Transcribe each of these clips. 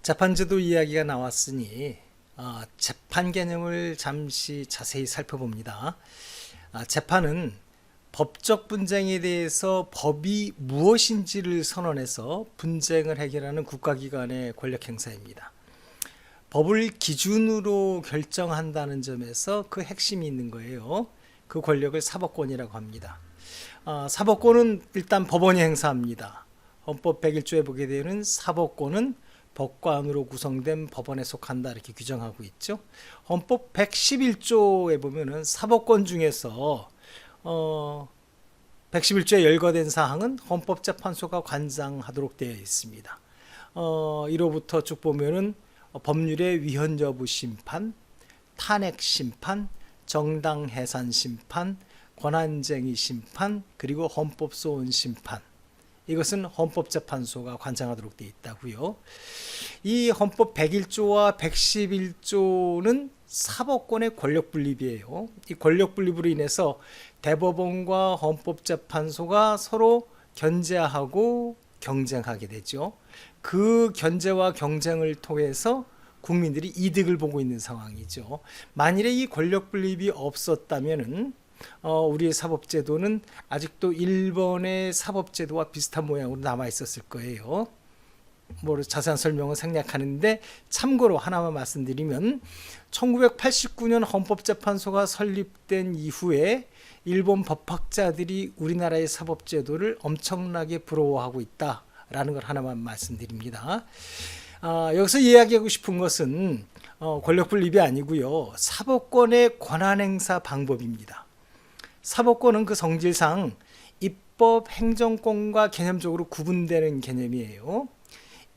재판제도 이야기가 나왔으니 재판 개념을 잠시 자세히 살펴봅니다. 재판은 법적 분쟁에 대해서 법이 무엇인지를 선언해서 분쟁을 해결하는 국가기관의 권력 행사입니다. 법을 기준으로 결정한다는 점에서 그 핵심이 있는 거예요. 그 권력을 사법권이라고 합니다. 사법권은 일단 법원이 행사합니다. 헌법 101조에 보게 되는 사법권은 법관으로 구성된 법원에 속한다 이렇게 규정하고 있죠. 헌법 111조에 보면은 사법권 중에서 111조에 열거된 사항은 헌법재판소가 관장하도록 되어 있습니다. 1호부터 쭉 보면은 법률의 위헌 여부 심판, 탄핵 심판, 정당 해산 심판, 권한쟁의 심판, 그리고 헌법 소원 심판. 이것은 헌법재판소가 관장하도록 되어 있다고요. 이 헌법 101조와 111조는 사법권의 권력 분립이에요. 이 권력 분립으로 인해서 대법원과 헌법재판소가 서로 견제하고 경쟁하게 되죠. 그 견제와 경쟁을 통해서 국민들이 이득을 보고 있는 상황이죠. 만일에 이 권력 분립이 없었다면은 우리의 사법제도는 아직도 일본의 사법제도와 비슷한 모양으로 남아 있었을 거예요. 자세한 설명은 생략하는데 참고로 하나만 말씀드리면 1989년 헌법재판소가 설립된 이후에 일본 법학자들이 우리나라의 사법제도를 엄청나게 부러워하고 있다라는 걸 하나만 말씀드립니다. 여기서 이야기하고 싶은 것은 권력 분립이 아니고요. 사법권의 권한행사 방법입니다. 사법권은 그 성질상 입법, 행정권과 개념적으로 구분되는 개념이에요.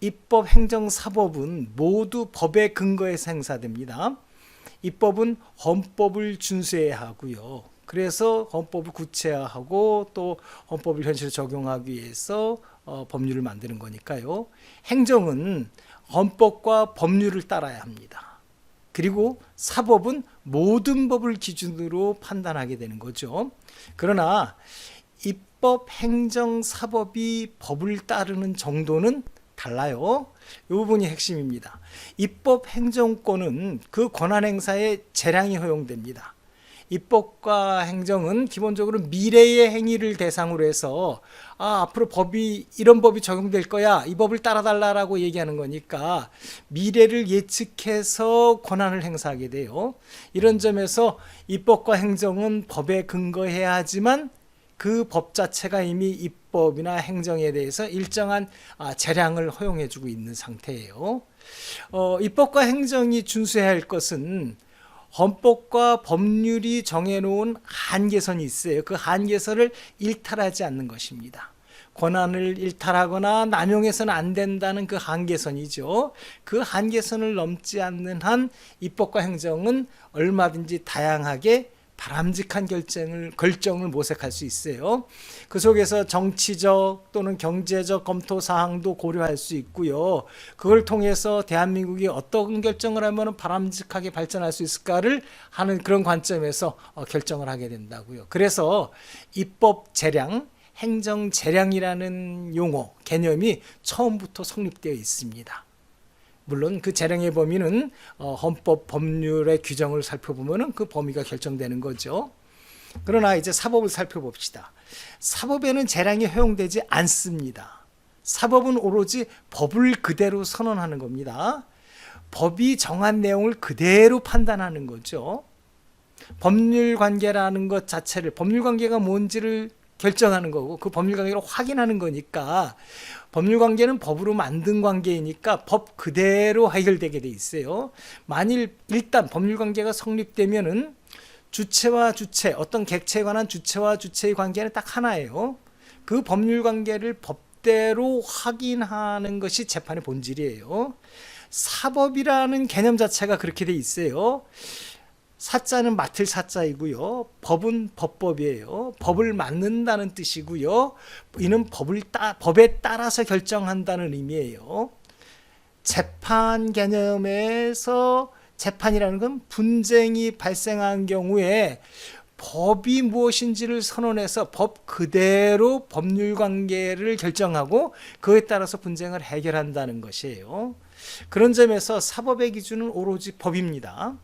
입법, 행정, 사법은 모두 법의 근거에서 행사됩니다. 입법은 헌법을 준수해야 하고요. 그래서 헌법을 구체화하고 또 헌법을 현실에 적용하기 위해서 법률을 만드는 거니까요. 행정은 헌법과 법률을 따라야 합니다. 그리고 사법은 모든 법을 기준으로 판단하게 되는 거죠. 그러나 입법, 행정, 사법이 법을 따르는 정도는 달라요. 이 부분이 핵심입니다. 입법, 행정권은 그 권한 행사에 재량이 허용됩니다. 입법과 행정은 기본적으로 미래의 행위를 대상으로 해서 앞으로 이런 법이 적용될 거야, 이 법을 따라달라고 얘기하는 거니까 미래를 예측해서 권한을 행사하게 돼요. 이런 점에서 입법과 행정은 법에 근거해야 하지만 그 법 자체가 이미 입법이나 행정에 대해서 일정한 재량을 허용해주고 있는 상태예요. 입법과 행정이 준수해야 할 것은 헌법과 법률이 정해놓은 한계선이 있어요. 그 한계선을 일탈하지 않는 것입니다. 권한을 일탈하거나 남용해서는 안 된다는 그 한계선이죠. 그 한계선을 넘지 않는 한 입법과 행정은 얼마든지 다양하게 바람직한 결정을 모색할 수 있어요. 그 속에서 정치적 또는 경제적 검토 사항도 고려할 수 있고요. 그걸 통해서 대한민국이 어떤 결정을 하면 바람직하게 발전할 수 있을까를 하는 그런 관점에서 결정을 하게 된다고요. 그래서 입법 재량, 행정 재량이라는 용어, 개념이 처음부터 성립되어 있습니다. 물론 그 재량의 범위는 헌법 법률의 규정을 살펴보면 그 범위가 결정되는 거죠. 그러나 이제 사법을 살펴봅시다. 사법에는 재량이 허용되지 않습니다. 사법은 오로지 법을 그대로 선언하는 겁니다. 법이 정한 내용을 그대로 판단하는 거죠. 법률 관계라는 것 자체를, 법률 관계가 뭔지를 결정하는 거고 그 법률 관계를 확인하는 거니까 법률 관계는 법으로 만든 관계이니까 법 그대로 해결되게 돼 있어요. 만일 일단 법률 관계가 성립되면은 주체와 주체, 어떤 객체에 관한 주체와 주체의 관계는 딱 하나예요. 그 법률 관계를 법대로 확인하는 것이 재판의 본질이에요. 사법이라는 개념 자체가 그렇게 돼 있어요. 사자는 맡을 사자이고요. 법은 법법이에요. 법을 맡는다는 뜻이고요. 이는 법에 따라서 결정한다는 의미예요. 재판 개념에서 재판이라는 건 분쟁이 발생한 경우에 법이 무엇인지를 선언해서 법 그대로 법률 관계를 결정하고 그에 따라서 분쟁을 해결한다는 것이에요. 그런 점에서 사법의 기준은 오로지 법입니다.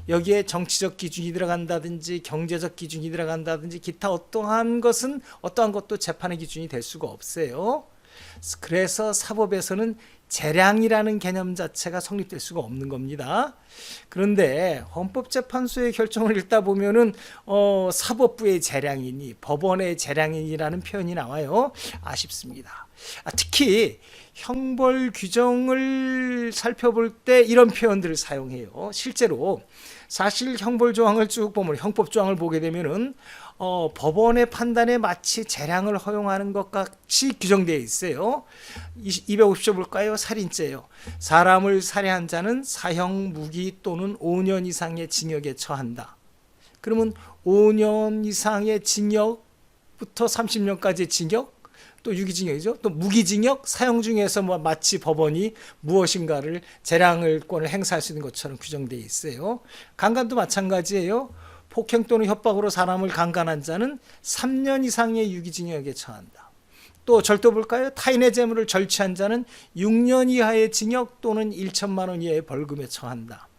여기에 정치적 기준이 들어간다든지 경제적 기준이 들어간다든지 기타 어떠한 것도 재판의 기준이 될 수가 없어요. 그래서 사법에서는 재량이라는 개념 자체가 성립될 수가 없는 겁니다. 그런데 헌법재판소의 결정을 읽다 보면은 사법부의 재량이니 법원의 재량이라는 표현이 나와요. 아쉽습니다. 특히 형벌 규정을 살펴볼 때 이런 표현들을 사용해요. 실제로 사실 형벌 조항을 쭉 보면 형법 조항을 보게 되면은 법원의 판단에 마치 재량을 허용하는 것 같이 규정되어 있어요. 250조 볼까요? 살인죄요. 사람을 살해한 자는 사형, 무기 또는 5년 이상의 징역에 처한다. 그러면 5년 이상의 징역부터 30년까지의 징역, 또 유기징역이죠. 또 무기징역, 사형 중에서 마치 법원이 무엇인가를 재량권을 행사할 수 있는 것처럼 규정되어 있어요. 강간도 마찬가지예요. 폭행 또는 협박으로 사람을 강간한 자는 3년 이상의 유기징역에 처한다. 또 절도 볼까요? 타인의 재물을 절취한 자는 6년 이하의 징역 또는 1천만 원 이하의 벌금에 처한다.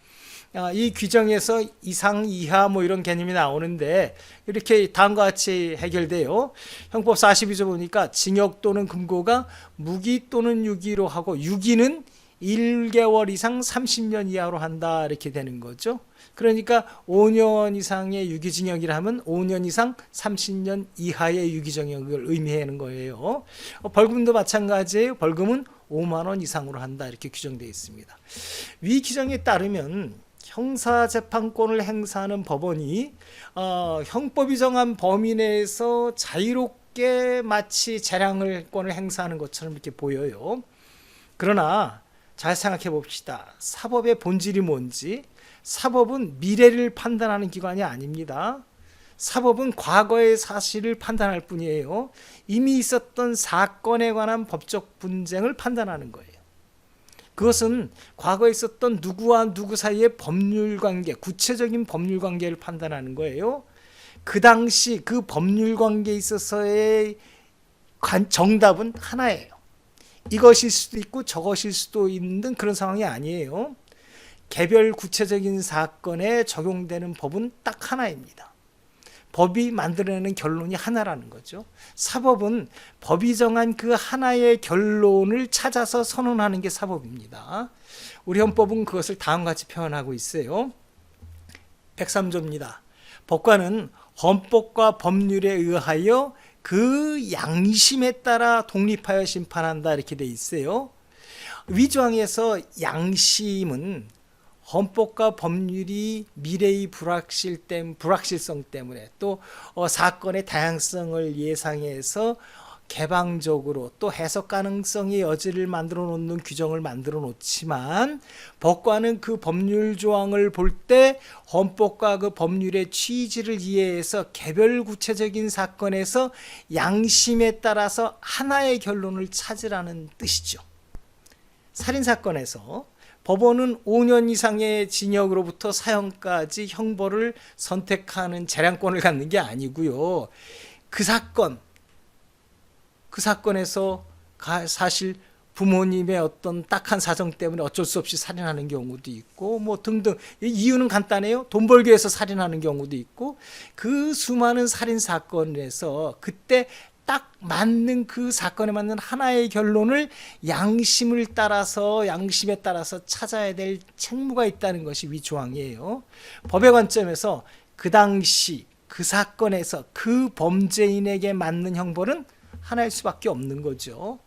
이 규정에서 이상 이하 이런 개념이 나오는데 이렇게 다음과 같이 해결돼요. 형법 42조 보니까 징역 또는 금고가 무기 또는 유기로 하고 유기는 1개월 이상 30년 이하로 한다 이렇게 되는 거죠. 그러니까 5년 이상의 유기징역이라 하면 5년 이상 30년 이하의 유기징역을 의미하는 거예요. 벌금도 마찬가지예요. 벌금은 5만 원 이상으로 한다 이렇게 규정되어 있습니다. 위 규정에 따르면 형사재판권을 행사하는 법원이 형법이 정한 범위 내에서 자유롭게 마치 재량권을 행사하는 것처럼 이렇게 보여요. 그러나 잘 생각해 봅시다. 사법의 본질이 뭔지. 사법은 미래를 판단하는 기관이 아닙니다. 사법은 과거의 사실을 판단할 뿐이에요. 이미 있었던 사건에 관한 법적 분쟁을 판단하는 거예요. 그것은 과거에 있었던 누구와 누구 사이의 법률관계, 구체적인 법률관계를 판단하는 거예요. 그 당시 그 법률관계에 있어서의 정답은 하나예요. 이것일 수도 있고 저것일 수도 있는 그런 상황이 아니에요. 개별 구체적인 사건에 적용되는 법은 딱 하나입니다. 법이 만들어내는 결론이 하나라는 거죠. 사법은 법이 정한 그 하나의 결론을 찾아서 선언하는 게 사법입니다. 우리 헌법은 그것을 다음과 같이 표현하고 있어요. 103조입니다. 법관은 헌법과 법률에 의하여 그 양심에 따라 독립하여 심판한다 이렇게 돼 있어요. 위조항에서 양심은 헌법과 법률이 미래의 불확실성 때문에 또 사건의 다양성을 예상해서 개방적으로 또 해석 가능성의 여지를 만들어 놓는 규정을 만들어 놓지만 법관은 그 법률 조항을 볼 때 헌법과 그 법률의 취지를 이해해서 개별 구체적인 사건에서 양심에 따라서 하나의 결론을 찾으라는 뜻이죠. 살인사건에서 법원은 5년 이상의 징역으로부터 사형까지 형벌을 선택하는 재량권을 갖는 게 아니고요. 그 사건에서 사실 부모님의 어떤 딱한 사정 때문에 어쩔 수 없이 살인하는 경우도 있고 등등. 이유는 간단해요. 돈 벌기 위해서 살인하는 경우도 있고 그 수많은 살인 사건에서 그때 딱 맞는 그 사건에 맞는 하나의 결론을 양심에 따라서 찾아야 될 책무가 있다는 것이 위 조항이에요. 법의 관점에서 그 당시 그 사건에서 그 범죄인에게 맞는 형벌은 하나일 수밖에 없는 거죠.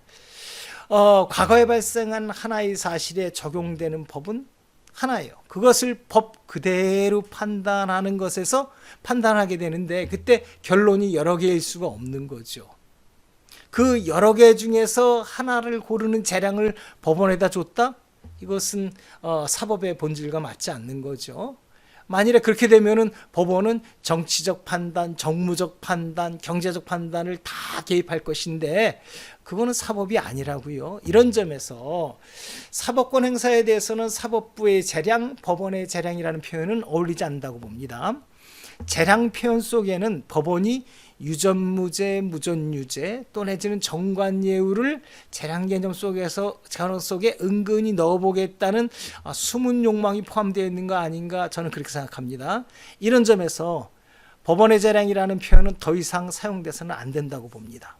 과거에 발생한 하나의 사실에 적용되는 법은 하나예요. 그것을 법 그대로 판단하는 것에서 판단하게 되는데 그때 결론이 여러 개일 수가 없는 거죠. 그 여러 개 중에서 하나를 고르는 재량을 법원에다 줬다? 이것은 사법의 본질과 맞지 않는 거죠. 만일에 그렇게 되면은 법원은 정치적 판단, 정무적 판단, 경제적 판단을 다 개입할 것인데 그거는 사법이 아니라고요. 이런 점에서 사법권 행사에 대해서는 사법부의 재량, 법원의 재량이라는 표현은 어울리지 않는다고 봅니다. 재량 표현 속에는 법원이 유전무죄, 무전유죄 또 내지는 정관예우를 재량 개념 속에서 개념 속에 은근히 넣어보겠다는 숨은 욕망이 포함되어 있는 거 아닌가 저는 그렇게 생각합니다. 이런 점에서 법원의 재량이라는 표현은 더 이상 사용돼서는 안 된다고 봅니다.